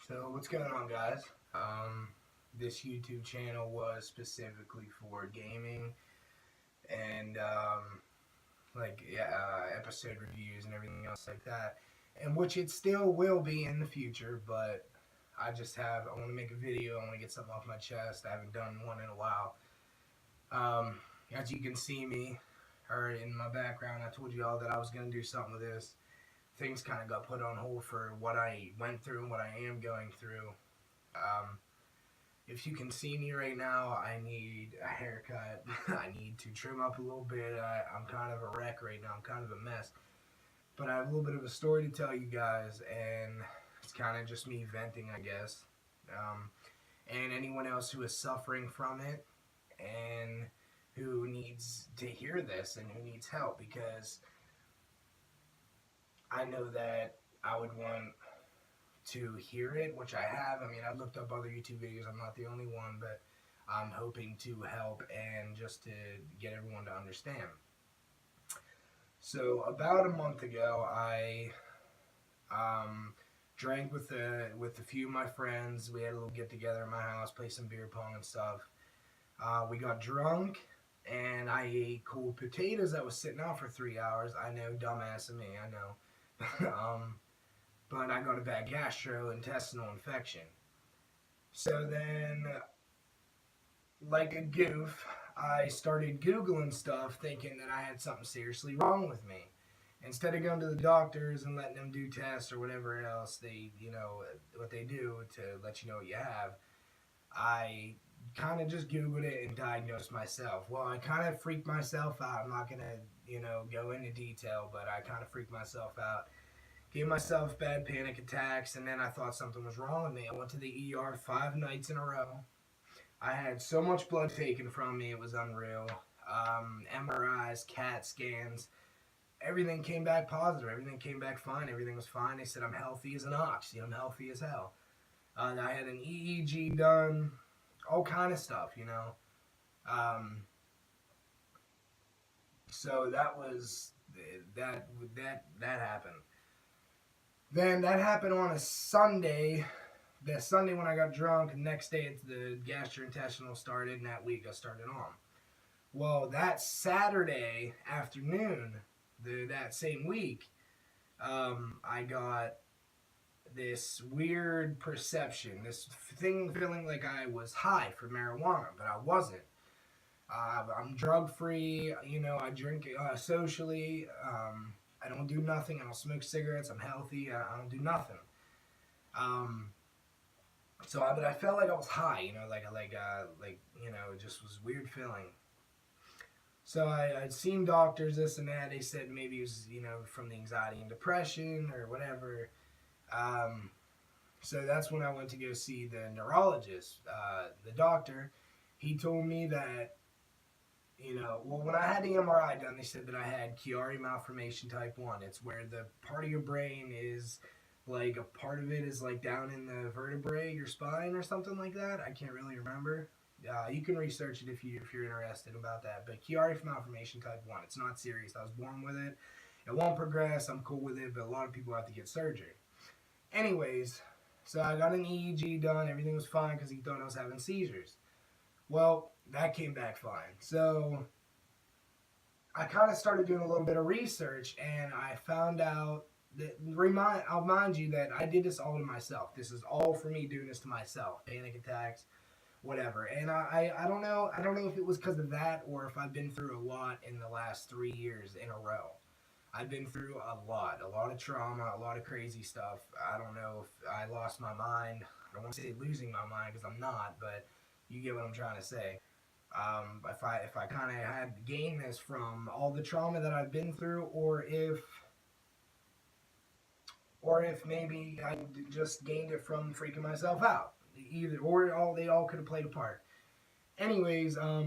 So what's going on, guys? This YouTube channel was specifically for gaming and episode reviews and everything else like that, and which it still will be in the future. But I want to make a video. I want to get something off my chest. I haven't done one in a while. As you can see me, or in my background, I told you all that I was going to do something with this. Things kind of got put on hold for what I went through and what I am going through. If you can see me right now, I need a haircut. I need to trim up a little bit. I'm kind of a wreck right now. I'm kind of a mess. But I have a little bit of a story to tell you guys, and it's kind of just me venting, I guess. And anyone else who is suffering from it and who needs to hear this and who needs help, because I know that I would want to hear it, which I have. I mean, I've looked up other YouTube videos. I'm not the only one, but I'm hoping to help and just to get everyone to understand. So about a month ago, I drank with a few of my friends. We had a little get together in my house, play some beer pong and stuff. We got drunk, and I ate cold potatoes that was sitting out for 3 hours. I know, dumbass of me, I know. But I got a bad gastrointestinal infection. So then, like a goof, I started Googling stuff thinking that I had something seriously wrong with me. Instead of going to the doctors and letting them do tests or whatever else what they do to let you know what you have, I kind of just Googled it and diagnosed myself. Well, I kind of freaked myself out. I'm not going to, go into detail, but I kind of freaked myself out. Gave myself bad panic attacks, and then I thought something was wrong with me. I went to the ER 5 nights in a row. I had so much blood taken from me, it was unreal. MRIs, CAT scans, everything came back positive. Everything came back fine. Everything was fine. They said I'm healthy as an ox. I'm healthy as hell. I had an EEG done, all kind of stuff, So that was that happened. Then that happened on a Sunday. The Sunday when I got drunk, the next day the gastrointestinal started, and that week I started on. Well, that Saturday afternoon, that same week, I got this weird perception, this feeling like I was high for marijuana, but I wasn't. I'm drug free, I drink socially. I don't do nothing. I don't smoke cigarettes. I'm healthy. I don't do nothing. But I felt like I was high. It just was a weird feeling. So I'd seen doctors, this and that. They said maybe it was, from the anxiety and depression or whatever. So that's when I went to go see the neurologist, the doctor. He told me that, when I had the MRI done, they said that I had Chiari malformation type 1. It's where the part of your brain is, like, a part of it is, like, down in the vertebrae, your spine or something like that. I can't really remember. You can research it if you're interested about that. But Chiari malformation type 1, it's not serious. I was born with it. It won't progress. I'm cool with it, but a lot of people have to get surgery. Anyways, so I got an EEG done. Everything was fine because he thought I was having seizures. Well, that came back fine. So I kind of started doing a little bit of research, and I found out that, I'll mind you that I did this all to myself. This is all for me doing this to myself. Panic attacks, whatever. And I don't know if it was because of that or if I've been through a lot in the last 3 years in a row. I've been through a lot of trauma, a lot of crazy stuff. I don't know if I lost my mind. I don't want to say losing my mind because I'm not, but you get what I'm trying to say. If I kind of had gained this from all the trauma that I've been through, or if maybe I just gained it from freaking myself out. Either or, they all could have played a part. Anyways, I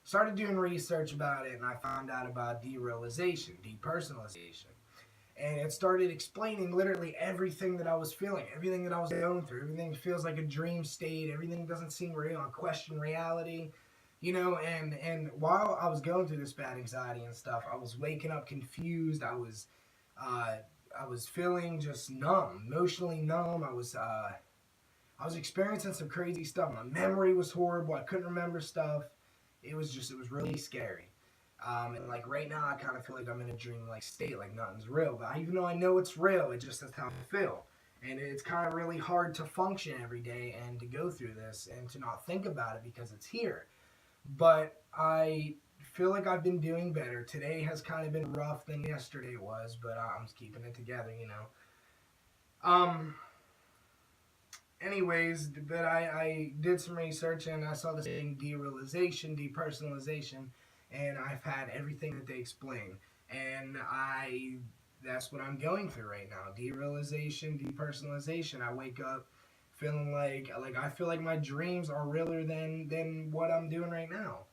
started doing research about it, and I found out about derealization, depersonalization. And it started explaining literally everything that I was feeling, everything that I was going through. Everything feels like a dream state. Everything doesn't seem real. I question reality. And while I was going through this bad anxiety and stuff, I was waking up confused. I was was feeling just numb, emotionally numb. I was experiencing some crazy stuff. My memory was horrible. I couldn't remember stuff. It was really scary. And like right now, I kind of feel like I'm in a dream like state, like nothing's real. But even though I know it's real, it just that's how I feel. And it's kind of really hard to function every day and to go through this and to not think about it because it's here. But I feel like I've been doing better. Today has kind of been rough than yesterday was, but I'm just keeping it together, you know. Um, anyways, but I did some research and I saw this thing, derealization, depersonalization, and I've had everything that they explain. And that's what I'm going through right now. Derealization, depersonalization. I wake up feeling like I feel like my dreams are realer than what I'm doing right now.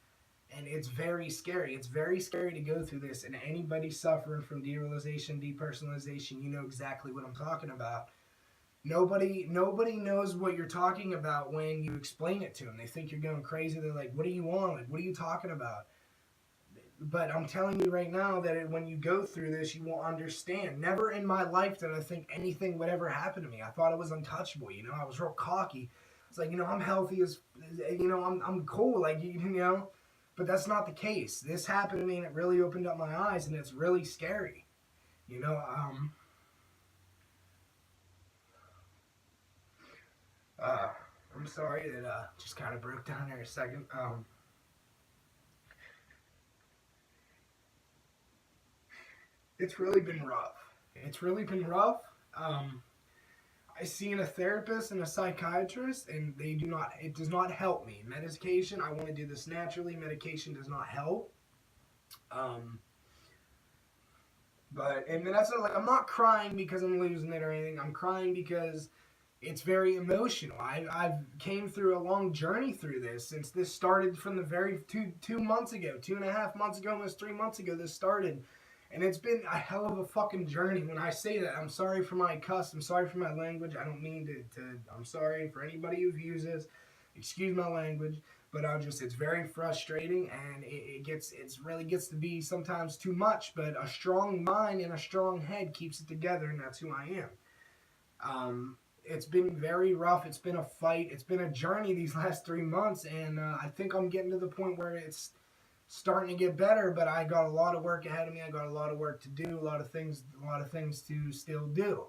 And it's very scary. It's very scary to go through this. And anybody suffering from derealization, depersonalization, you know exactly what I'm talking about. Nobody knows what you're talking about when you explain it to them. They think you're going crazy. They're like, "What are you on? Like, what are you talking about?" But I'm telling you right now that when you go through this, you will understand. Never in my life did I think anything would ever happen to me. I thought it was untouchable. You know, I was real cocky. It's like, you know, I'm healthy as, you know, I'm cool. Like, you know, but that's not the case. This happened to me and it really opened up my eyes and it's really scary. You know, uh, I'm sorry that just kind of broke down there a second. It's really been rough. It's really been rough. Um, I seen a therapist and a psychiatrist, and they do not. It does not help me. Medication. I want to do this naturally. Medication does not help. Um, but and that's not, like I'm not crying because I'm losing it or anything. I'm crying because it's very emotional. I've came through a long journey through this since this started from the very 2 months ago, 2.5 months ago, almost 3 months ago. This started, and it's been a hell of a fucking journey. When I say that, I'm sorry for my cuss. I'm sorry for my language. I don't mean to I'm sorry for anybody who views this. Excuse my language, but it's very frustrating, and it's really gets to be sometimes too much. But a strong mind and a strong head keeps it together, and that's who I am. It's been very rough. It's been a fight. It's been a journey these last 3 months, and I think I'm getting to the point where it's starting to get better. But I got a lot of work ahead of me. I got a lot of work to do. A lot of things to still do.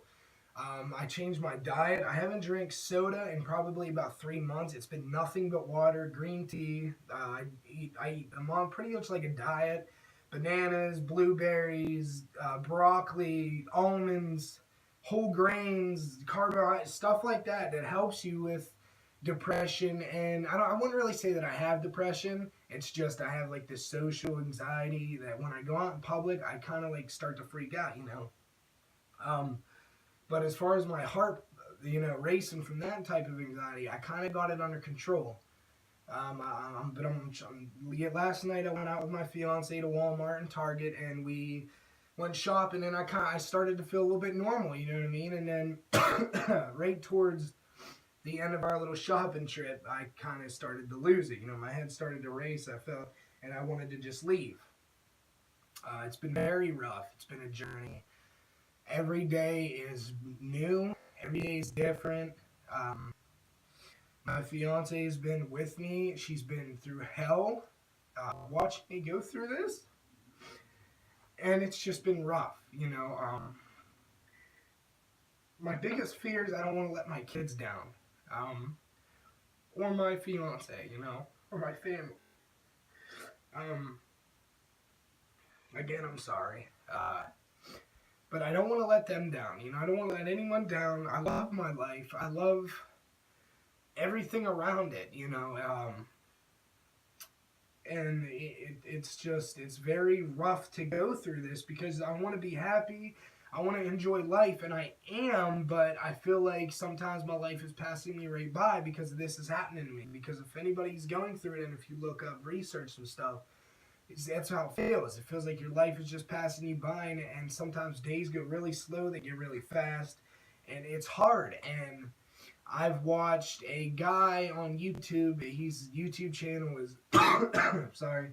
I changed my diet. I haven't drank soda in probably about 3 months. It's been nothing but water, green tea. I'm on pretty much like a diet: bananas, blueberries, broccoli, almonds, whole grains, carbohydrates, stuff like that that helps you with depression. And I wouldn't really say that I have depression. It's just I have like this social anxiety that when I go out in public, I kind of like start to freak out, you know. Um, but as far as my heart, you know, racing from that type of anxiety, I kind of got it under control. Last night I went out with my fiance to Walmart and Target, and we went shopping, and I started to feel a little bit normal, you know what I mean? And then right towards the end of our little shopping trip, I kind of started to lose it. You know, my head started to race. I felt, and I wanted to just leave. It's been very rough. It's been a journey. Every day is new. Every day is different. My fiance has been with me. She's been through hell, watching me go through this, and it's just been rough. You know, my biggest fear is I don't want to let my kids down, or my fiance. You know, or my family. Um, Again, I'm sorry. But I don't want to let them down. You know, I don't want to let anyone down. I love my life. I love everything around it. You know, and it's very rough to go through this because I want to be happy. I want to enjoy life, and I am, but I feel like sometimes my life is passing me right by because this is happening to me. Because if anybody's going through it, and if you look up research and stuff, that's how it feels. It feels like your life is just passing you by, and sometimes days go really slow, they get really fast, and it's hard. And I've watched a guy on YouTube. His YouTube channel is sorry,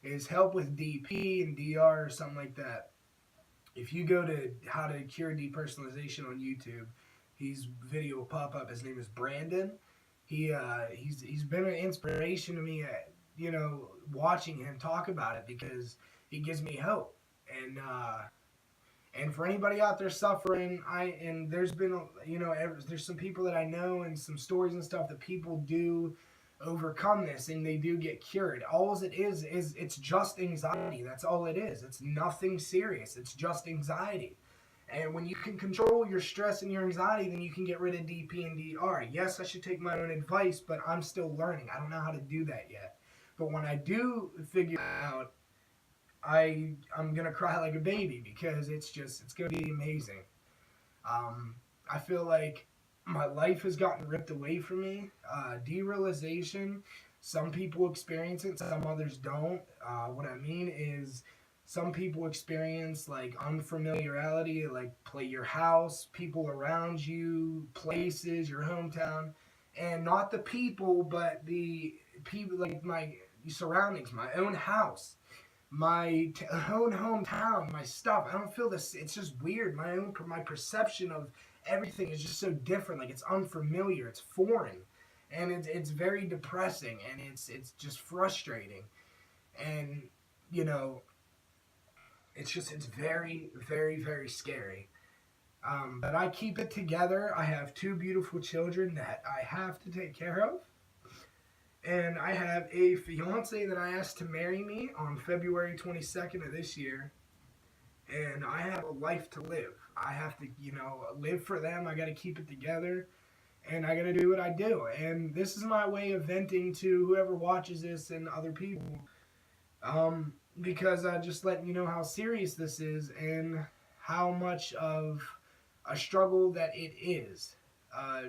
is Help with DP and DR or something like that. If you go to how to cure depersonalization on YouTube, his video will pop up. His name is Brandon. He's been an inspiration to me. Watching him talk about it, because he gives me hope. And for anybody out there suffering, there's been, there's some people that I know and some stories and stuff that people do overcome this and they do get cured. All it is it's just anxiety. That's all it is. It's nothing serious. It's just anxiety. And when you can control your stress and your anxiety, then you can get rid of DP and DR. Yes, I should take my own advice, but I'm still learning. I don't know how to do that yet. But when I do figure out, I'm gonna cry like a baby, because it's gonna be amazing. I feel like my life has gotten ripped away from me. Derealization. Some people experience it, some others don't. What I mean is, some people experience like unfamiliarity, like play your house, people around you, places, your hometown, and not the people, but the people, like my surroundings, my own house, my own hometown, my stuff. I don't feel this. It's just weird. My perception of everything is just so different. Like, it's unfamiliar. It's foreign, and it's very depressing, and it's just frustrating, and you know, it's very, very, very scary. But I keep it together. I have two beautiful children that I have to take care of. And I have a fiance that I asked to marry me on February 22nd of this year. And I have a life to live. I have to, live for them. I got to keep it together. And I got to do what I do. And this is my way of venting to whoever watches this and other people. Because I just letting you know how serious this is and how much of a struggle that it is.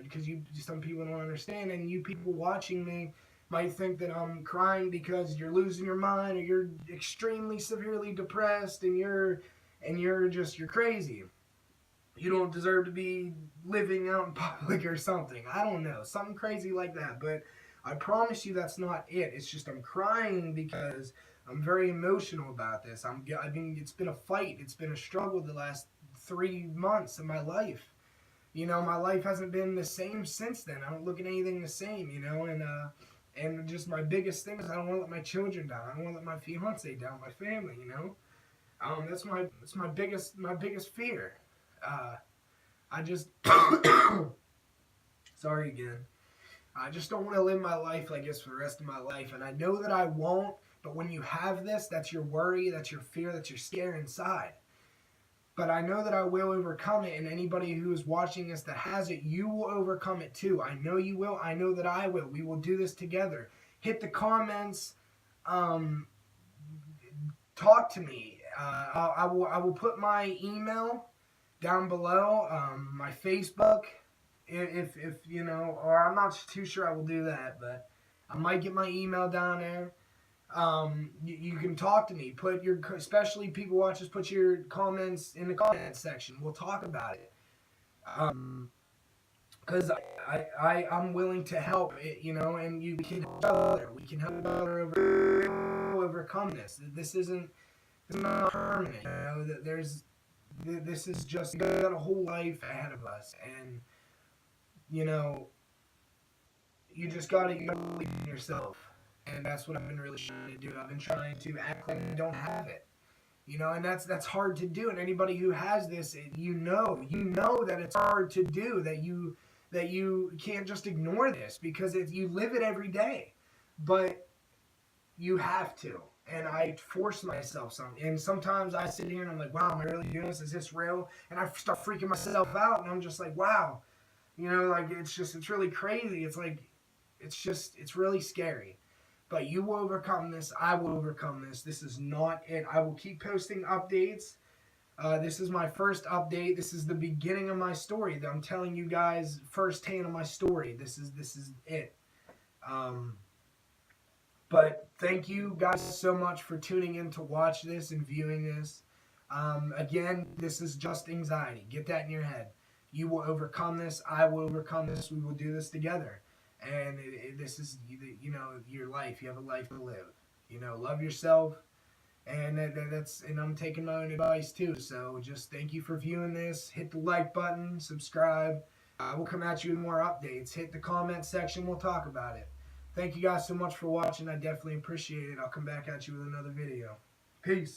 Because some people don't understand, and you people watching me might think that I'm crying because you're losing your mind, or you're extremely severely depressed, and you're crazy. You don't deserve to be living out in public or something. I don't know, something crazy like that. But I promise you that's not it. It's just I'm crying because I'm very emotional about this. It's been a fight. It's been a struggle the last 3 months of my life. My life hasn't been the same since then. I don't look at anything the same, and just my biggest thing is I don't want to let my children down. I don't want to let my fiance down, my family, that's my biggest fear. I just sorry again. I just don't want to live my life like this for the rest of my life, and I know that I won't. But when you have this, that's your worry, that's your fear, that's your scare inside. But I know that I will overcome it, and anybody who is watching this that has it, you will overcome it too. I know you will. I know that I will. We will do this together. Hit the comments. Talk to me. I will put my email down below. My Facebook, if or I'm not too sure I will do that, but I might get my email down there. You can talk to me. Especially people watch put your comments in the comments section. We'll talk about it. Because I'm willing to help it, and you can help each other. We can help each other overcome this. This isn't permanent. This is just, we got a whole life ahead of us, and you just gotta believe in yourself. And that's what I've been really trying to do. I've been trying to act like I don't have it. And that's hard to do. And anybody who has this, you know that it's hard to do, that you can't just ignore this, because you live it every day. But you have to. And I force myself and sometimes I sit here and I'm like, wow, am I really doing this? Is this real? And I start freaking myself out, and I'm just like, wow. It's really crazy. It's like, it's really scary. But you will overcome this. I will overcome this. This is not it. I will keep posting updates. This is my first update. This is the beginning of my story. I'm telling you guys firsthand of my story. This is it. But thank you guys so much for tuning in to watch this and viewing this. Again, this is just anxiety. Get that in your head. You will overcome this. I will overcome this. We will do this together. And this is, your life. You have a life to live. Love yourself. And and I'm taking my own advice too. So just thank you for viewing this. Hit the like button, subscribe. We'll come at you with more updates. Hit the comment section. We'll talk about it. Thank you guys so much for watching. I definitely appreciate it. I'll come back at you with another video. Peace.